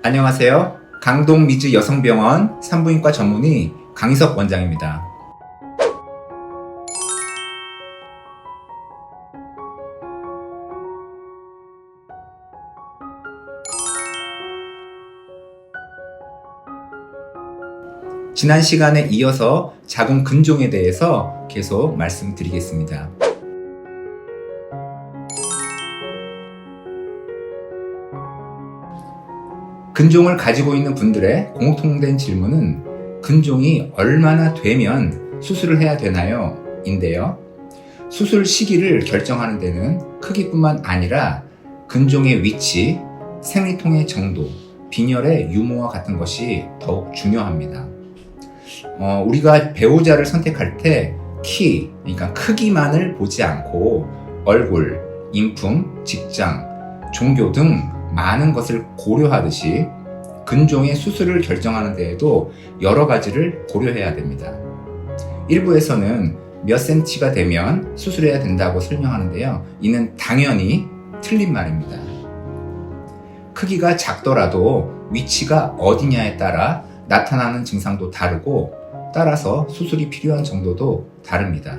안녕하세요. 강동 미즈 여성병원 산부인과 전문의 강희석 원장입니다. 지난 시간에 이어서 자궁 근종에 대해서 계속 말씀드리겠습니다. 근종을 가지고 있는 분들의 공통된 질문은 근종이 얼마나 되면 수술을 해야 되나요? 인데요. 수술 시기를 결정하는 데는 크기뿐만 아니라 근종의 위치, 생리통의 정도, 빈혈의 유무와 같은 것이 더욱 중요합니다. 우리가 배우자를 선택할 때 키, 그러니까 크기만을 보지 않고 얼굴, 인품, 직장, 종교 등 많은 것을 고려하듯이 근종의 수술을 결정하는 데에도 여러 가지를 고려해야 됩니다. 일부에서는 몇 cm가 되면 수술해야 된다고 설명하는데요. 이는 당연히 틀린 말입니다. 크기가 작더라도 위치가 어디냐에 따라 나타나는 증상도 다르고 따라서 수술이 필요한 정도도 다릅니다.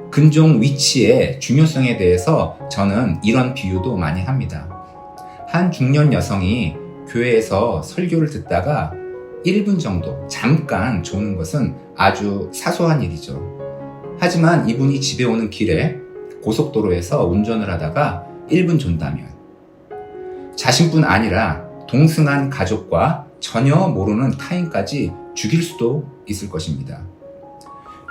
근종 위치의 중요성에 대해서 저는 이런 비유도 많이 합니다. 한 중년 여성이 교회에서 설교를 듣다가 1분 정도 잠깐 조는 것은 아주 사소한 일이죠. 하지만 이분이 집에 오는 길에 고속도로에서 운전을 하다가 1분 존다면 자신뿐 아니라 동승한 가족과 전혀 모르는 타인까지 죽일 수도 있을 것입니다.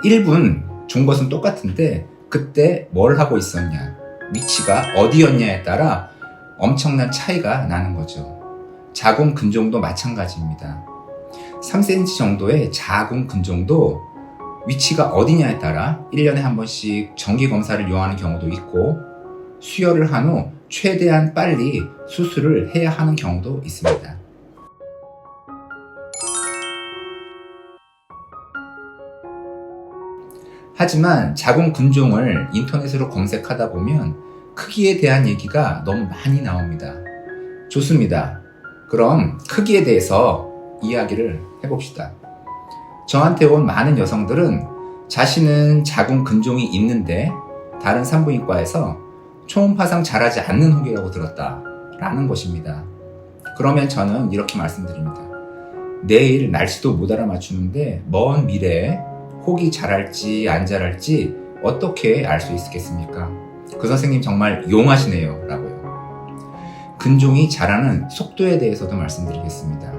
1분 존 것은 똑같은데 그때 뭘 하고 있었냐, 위치가 어디였냐에 따라 엄청난 차이가 나는 거죠. 자궁 근종도 마찬가지입니다. 3cm 정도의 자궁 근종도 위치가 어디냐에 따라 1년에 한 번씩 정기 검사를 요하는 경우도 있고 수혈을 한 후 최대한 빨리 수술을 해야 하는 경우도 있습니다. 하지만 자궁 근종을 인터넷으로 검색하다 보면 크기에 대한 얘기가 너무 많이 나옵니다. 좋습니다. 그럼 크기에 대해서 이야기를 해봅시다. 저한테 온 많은 여성들은 자신은 자궁 근종이 있는데 다른 산부인과에서 초음파상 잘하지 않는 혹이라고 들었다라는 것입니다. 그러면 저는 이렇게 말씀드립니다. 내일 날씨도 못 알아맞추는데 먼 미래에 혹이 자랄지 안 자랄지 어떻게 알 수 있겠습니까? 그 선생님 정말 용하시네요 라고요. 근종이 자라는 속도에 대해서도 말씀드리겠습니다.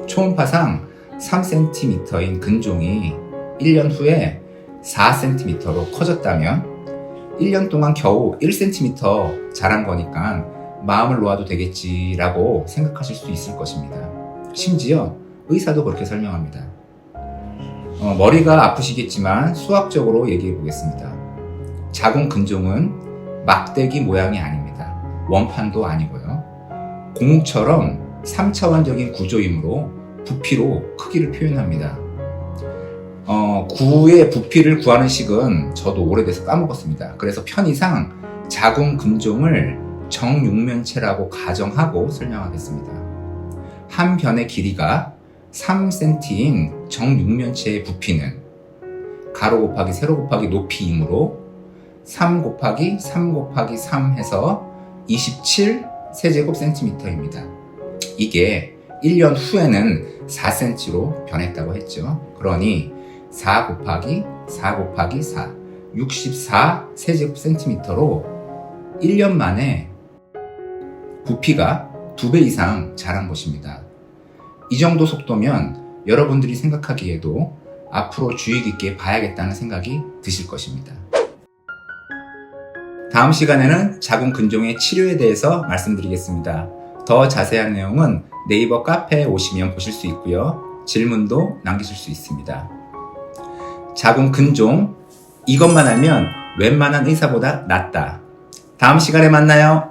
초음파상 3cm인 근종이 1년 후에 4cm로 커졌다면 1년 동안 겨우 1cm 자란 거니까 마음을 놓아도 되겠지라고 생각하실 수 있을 것입니다. 심지어 의사도 그렇게 설명합니다. 머리가 아프시겠지만 수학적으로 얘기해 보겠습니다. 자궁 근종은 막대기 모양이 아닙니다. 원판도 아니고요. 공처럼 3차원적인 구조이므로 부피로 크기를 표현합니다. 구의 부피를 구하는 식은 저도 오래돼서 까먹었습니다. 그래서 편의상 자궁 근종을 정육면체라고 가정하고 설명하겠습니다. 한 변의 길이가 3cm인 정육면체의 부피는 가로 곱하기 세로 곱하기 높이이므로 3 곱하기 3 곱하기 3 해서 27 세제곱센티미터입니다. 이게 1년 후에는 4cm로 변했다고 했죠. 그러니 4 곱하기 4 곱하기 4, 64 세제곱센티미터로 1년 만에 부피가 2배 이상 자란 것입니다. 이 정도 속도면 여러분들이 생각하기에도 앞으로 주의 깊게 봐야겠다는 생각이 드실 것입니다. 다음 시간에는 자궁 근종의 치료에 대해서 말씀드리겠습니다. 더 자세한 내용은 네이버 카페에 오시면 보실 수 있고요. 질문도 남기실 수 있습니다. 자궁 근종, 이것만 알면 웬만한 의사보다 낫다. 다음 시간에 만나요.